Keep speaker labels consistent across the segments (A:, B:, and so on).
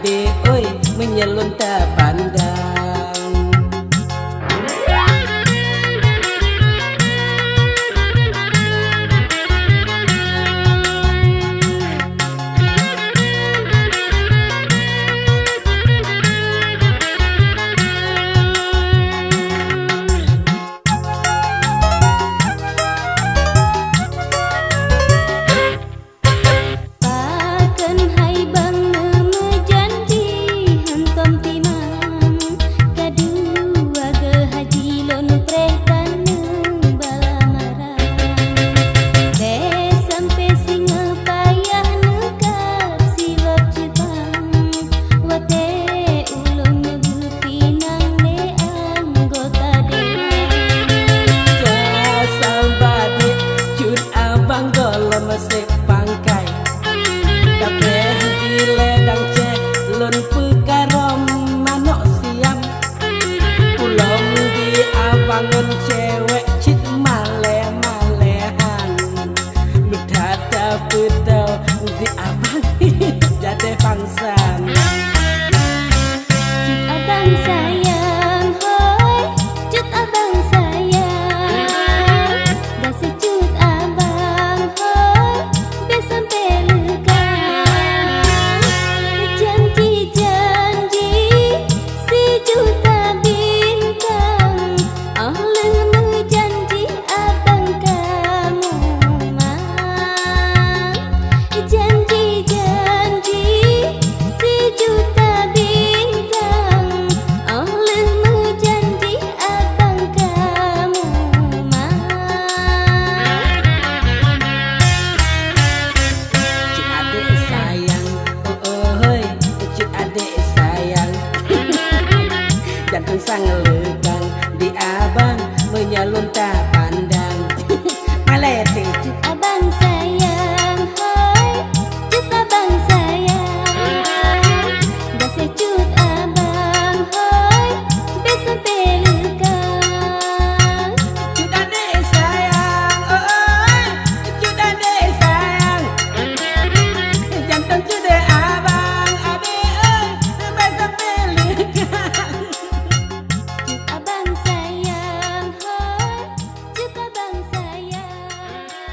A: ade oi menyelon tak pandang. Mesik bangkai dapet di ledang cek lon pekarom manok siam pulang di abangan cewek cit male-malehan mudah dapet di abang jadi bangsan.
B: Cut abang sayang hoi cut abang sayang dah secut abang hoi sampai legang janji-janji sejuta bintang lemu janji abang kamu mang janji-janji sejuta bintang lemu janji abang kamu mang.
A: Sayang, oh hoi, cut adik sayang. Jantung sang legang di abang menyalun tak pandang. Alete
B: Cut abang sayang, hoi, cut abang sayang. Dah secut abang, hoi, sampai legang.
A: cut adik sayang, oh hoi, cut adik sayang. Jantung cude abang, adik oi, sampai legang.
B: Cut abang sayang, hoi, cut abang sayang.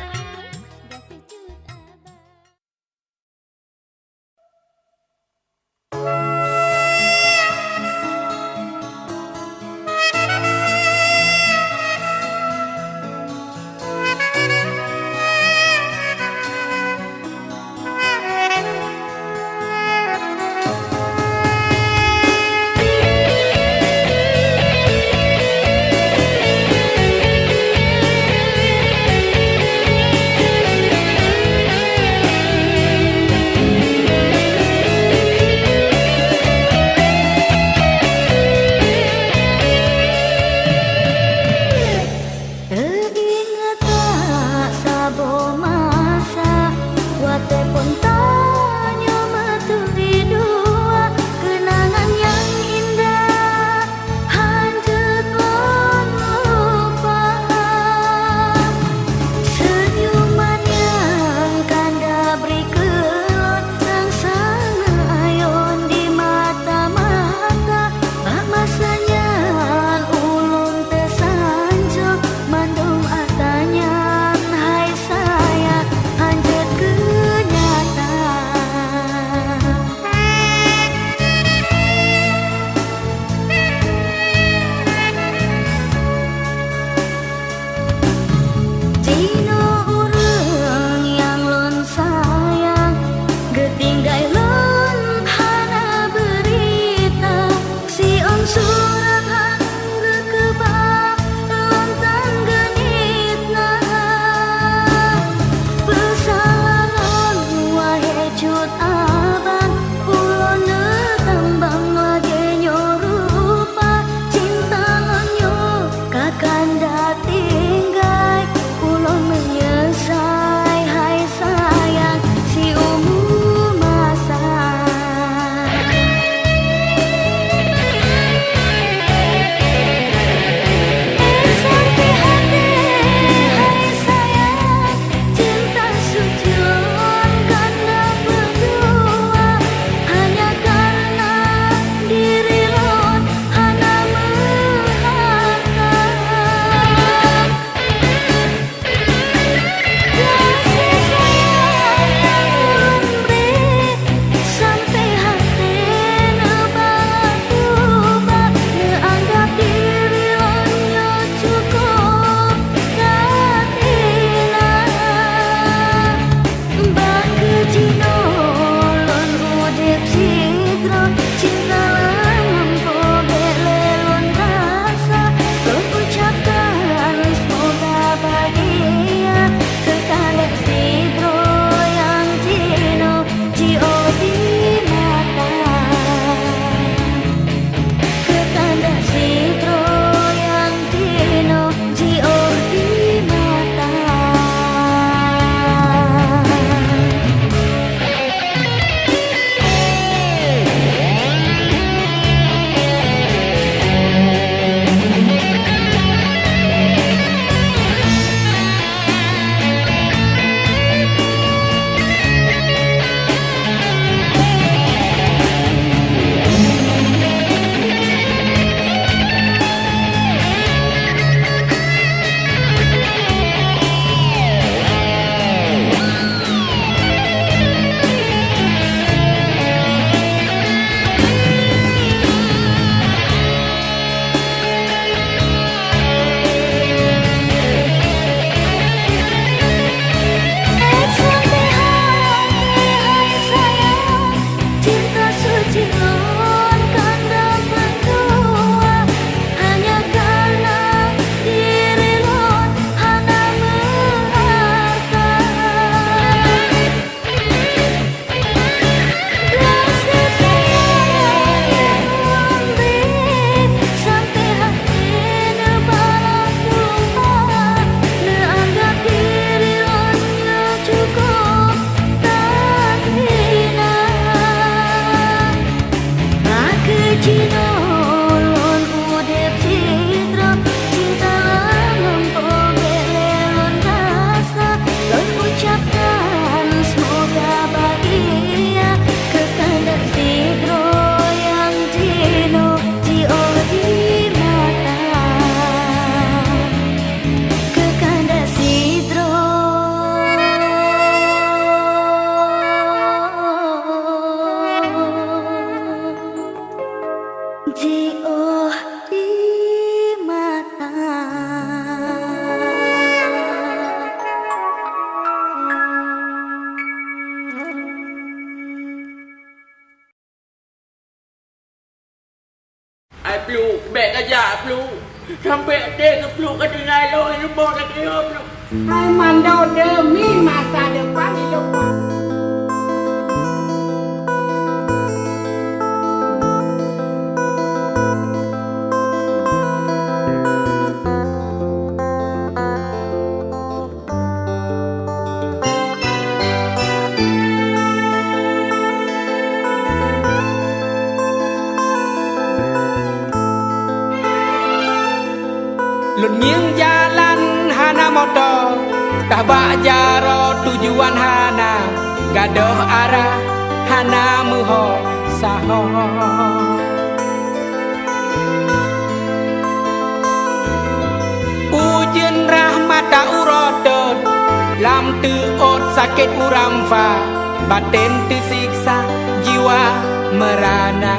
B: Cinolon udep citra cinta langgeng pembelelon rasa lon ucapkan semoga bahagia kekandak sidro yang dino dio di mata kekandak sidro dio di mata.
C: Ai peluk, beg aja peluk. Sampai dia ke peluk ke dengai lo, ini bawa ke dia peluk.
D: Hai mandau demi masa depan hidup.
A: Lun mieng jalan hana motor, tah bak jaro tujuan hana, gadoh arah hana muho saho. Ujian rahmat tak urotot, lam teot sakit uram fa, batin tersiksa jiwa merana.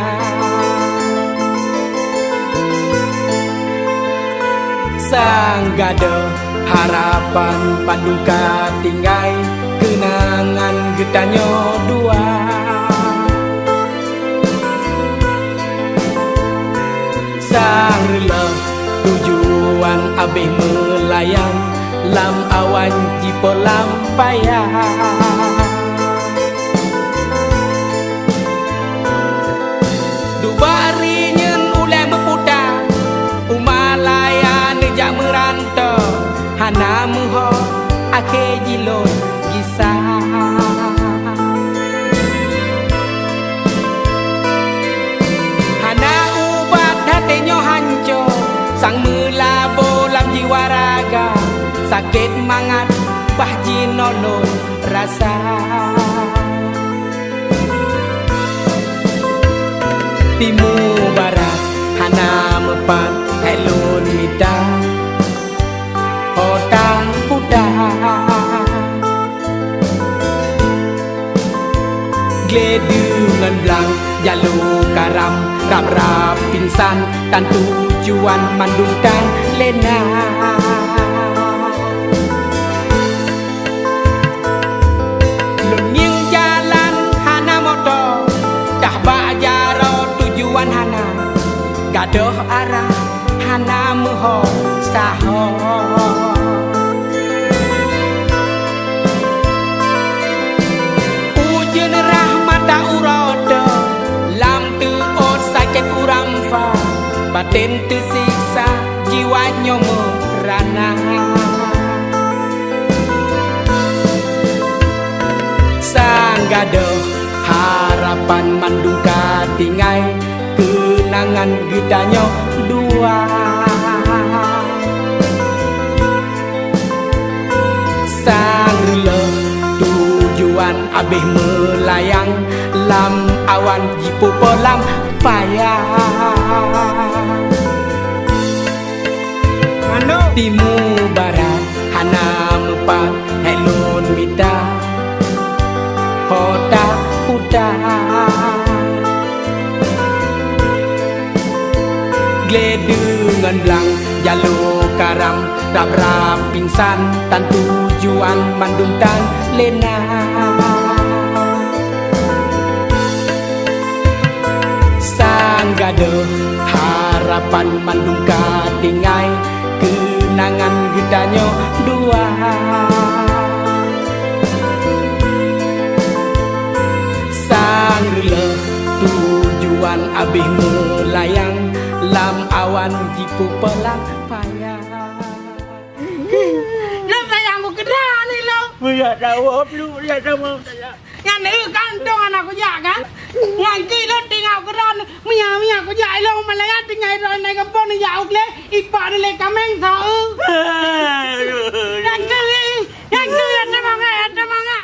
A: Sang gado harapan panduka tinggai kenangan getanyo dua. Sang rela tujuan abih melayang lam awan jipo lampayah. Dubari nyen uleh meputar umalaya nejak merantau hana muho ake jilon gisah. Hana ubat hatenyo hancur sang melabo lam jiwa raga sakit mangat bah jinolon rasa. Timu barat hana mepan elun mita otang puda gledungan belang jalu karam rap-rap pinsan tan tujuan mandungkan lena. Lunying jalan hana motor dah bak jaro tujuan hana gadoh arah hana muho saho. Ujian rahmat tak urodo lam teot sakit uram fa batin tersiksa jiwanya merana. Sang gadoh harapan mandungka tinggai kenangan getanyo dua. Sang rela tujuan abih melayang lam awan jipu polam payah. Timu barat hana mepan helon mita hota puda gledungan belang jalu karam rap-rap pingsan tan tujuan mandungkan lena. Sang gadoh harapan mandungka tinggai kenangan getanyo dua. Sang rela tujuan abih melayang lam awan jipu pelang payah.
D: Lo sayangku kedah ni lo.
C: Biar jawab lu, biar jawab saya.
D: Yang ni kantong anak aku ya kan. Yang kilo tinggal kedah ni. Mia aku ngày rồi này gặp bọn này dạo lẽ ít bỏ đi lấy cảm ơn thọ anh cứ anh cho mong ạ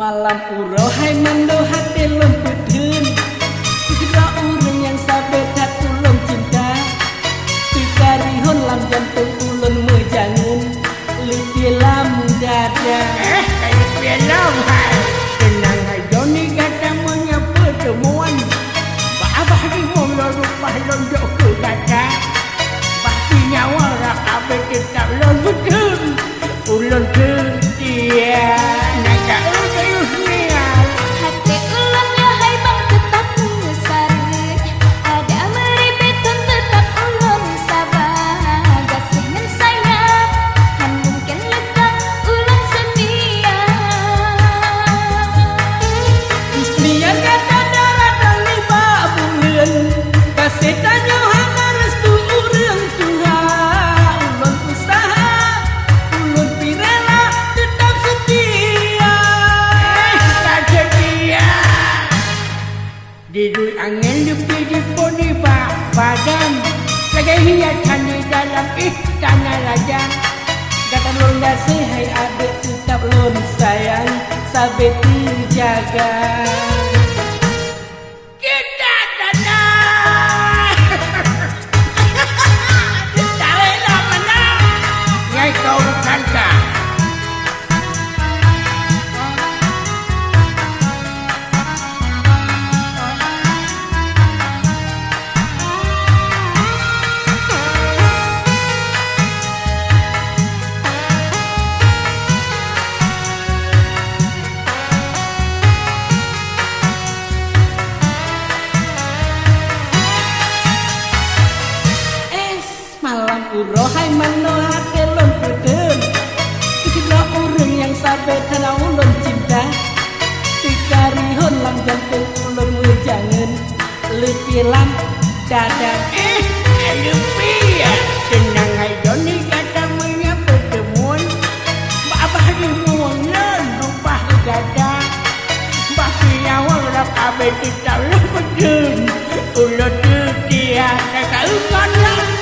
A: Malam urohai mando hati lemput dun Jika urun yang sabetat ulung cinta Pikarihon lam jantung ulun mejangun Liki lam dada
D: kayak film hai tenang hai Joni kata Didui angin lebih di poni badan Lagi hiasan di dalam istana raja Kata lon dasih hai adik tetap lon sayang Sampai terjaga Kita tanah Tareklah menang Nyai kau berkata Rohai manohar kelon peden Kisah orang yang sampai tenau ulun cinta Tikari hon lam jantung ulun mujangan Lepilam dadang lupi ya Senang hai doni kata punya pertemuan Babah di muangan rupah dada Baki nyawang rap abe tidak lepeden Ulun dia kakak ungan lah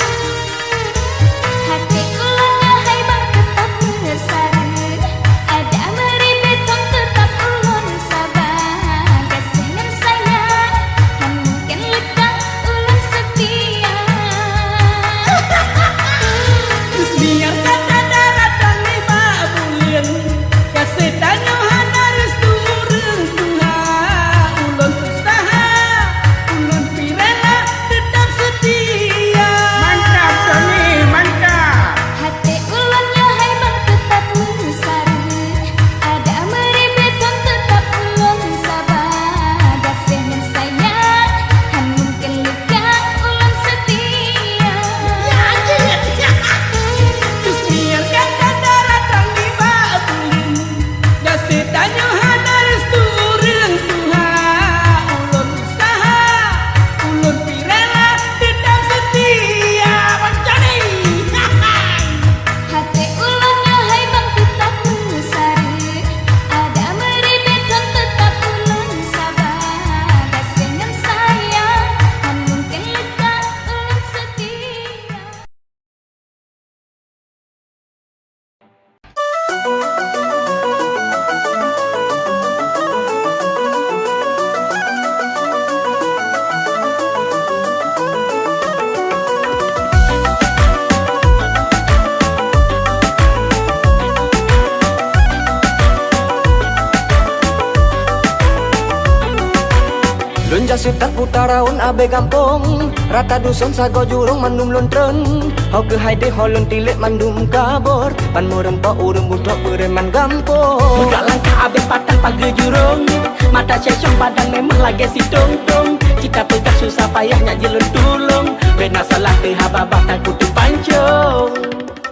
E: Setak putaraun abe gampong Rata dusun sago jurung mandum lontren Hau ke haide holon tilik mandum kabor Pan merempak urung budak bereman gampong
A: Budak langkah abe patah pagi jurung Mata cecong badan memang lagi si tong-tong Kita pegang susah payahnya jelun tulung Bena salah ke hababah tak kutu pancong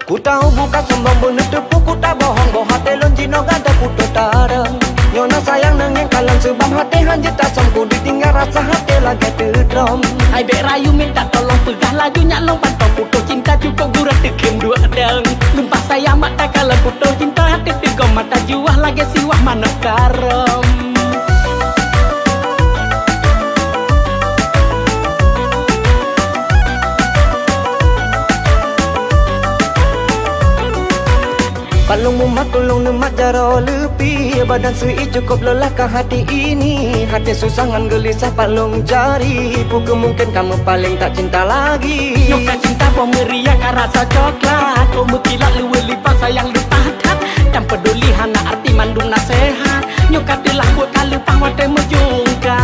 E: Ku tahu buka sombong bener tepuk ku tak bohong Boh hati lon jino gada kutu tarang Nyona sayang nengeng kalan sebab hati hanjit tasam ku ditinggal rasa hati lagi terdrom
A: Hai bek rayu minta tolong pegah laju nyalong pantau putus cinta cukup gurah tekem dua deng Lumpah sayang mata kalau putus cinta hati tegom mata juah lagi siwah mana karam
E: Palung mumat tulung nemat jaro lepi Badan sui cukup lelah ke hati ini Hati susangan gelisah palung jari Puke mungkin kamu paling tak cinta lagi
A: Nyuka cinta bom meriah kan rasa coklat Kau mekilat luwe lipat sayang lupa tak Dan peduli hana arti mandung nasihat Nyuka telah buat kalu pangwate mejungka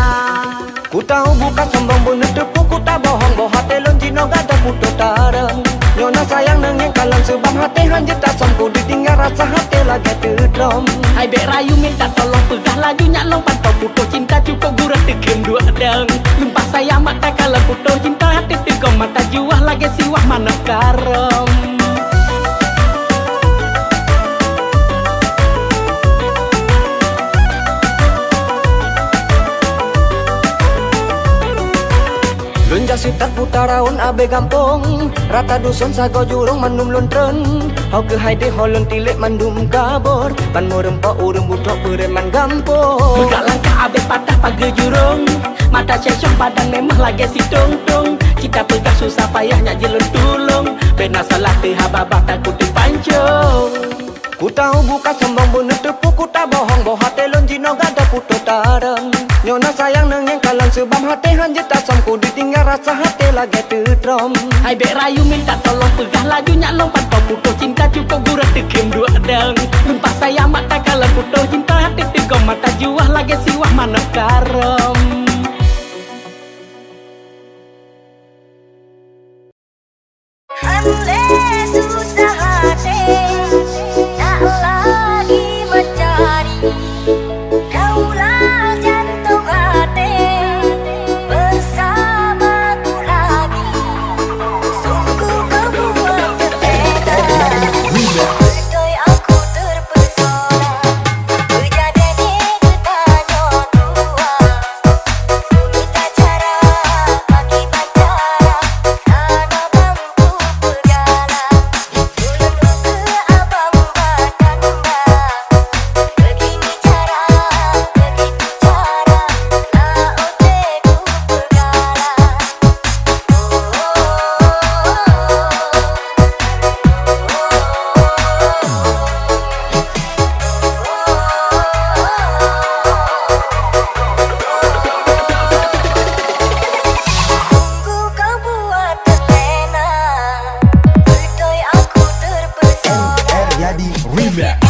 E: Ku tahu bukan sombong bener tepuk ku tak bohong Boh hati lon jino gada putus tarang Nyona sayang nengeng kalan sebab hati hanjit tasam ku ditinggal rasa hati lagi terdrom
A: Hai bek rayu minta tolong pegah laju nyalong pantau putus cinta cukup gurah tekem dua deng Lumpah sayang mata kalau putus cinta hati tegom mata juah lagi siwah mana karam
E: Lunja sitak putaraun abe gampong Rata dusun sago jurung mandum lontren Hau ke haide holon tilik mandum kabor Pan merempak urung budak bereman gampong
A: Budak langkah habis patah pagar jurung. Mata cecong badan memang lagi si tong-tong. Kita pegang susah payahnya jelun tulung. Bena salah hababah takut dipancung.
E: Ku tahu bukan sombong bener tepu ku tak bohong boh hati lon jino gada puto tarem. Nyona sayang nengeng kalan sebab hati hanje tasam ku ditinggal rasa hati lagi tetrom.
A: Hai bek rayu minta tolong pegah laju nyalong pantau puto cinta cukup gurat tekem dua dang. Lumpah saya mata kalau puto cinta hati tegom mata juah lagi siwah mana karom.
B: Andai susah hati tak lagi mencari, kaulah jantung hati bersamaku lagi. Sungguh kau buat terlena, betul aku terpesona. Kejadian itu tanya dua, minta cara akibat cara karena mampu bergala. Dulu ke abang badan mbak, begini cara, begitu cara, lah oteku bergala. Sungguh kau buat terlena, betul aku terpesona.
F: Jadi Remix.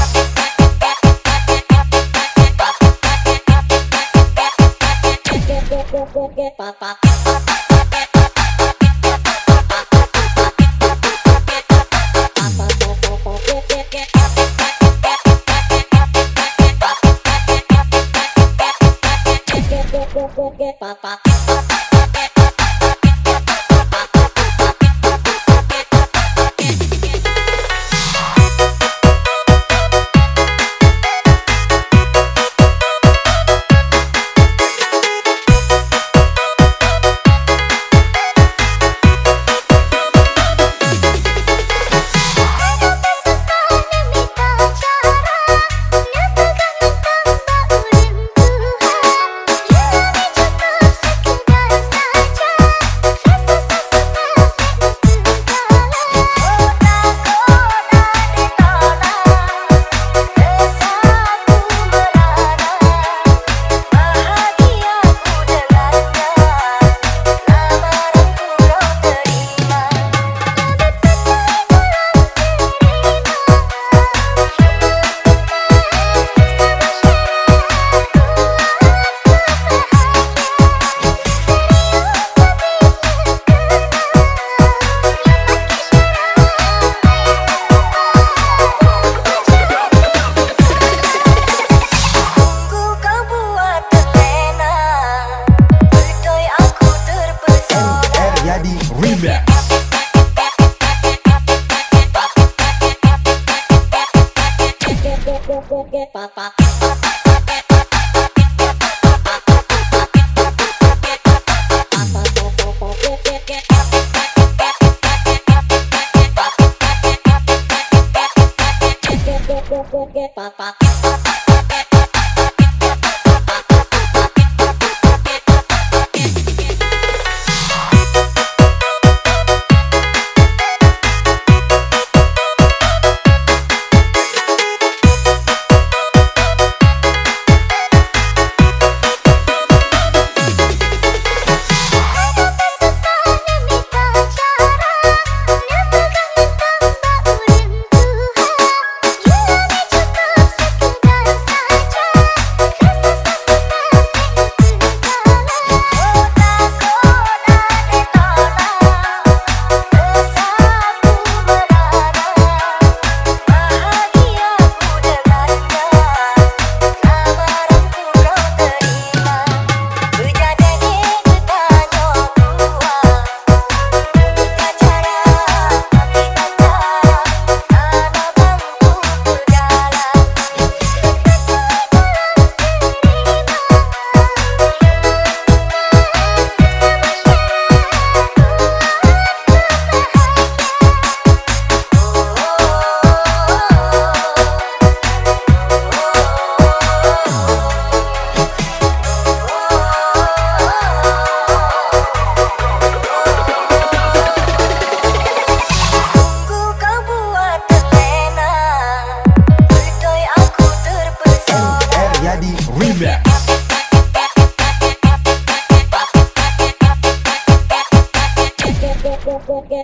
F: Remix.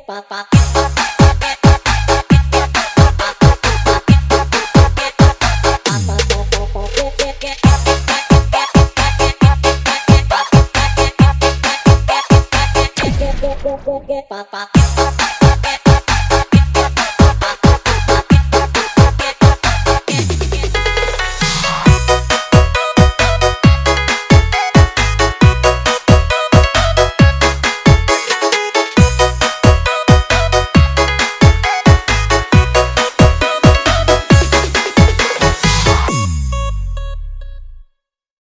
B: Papa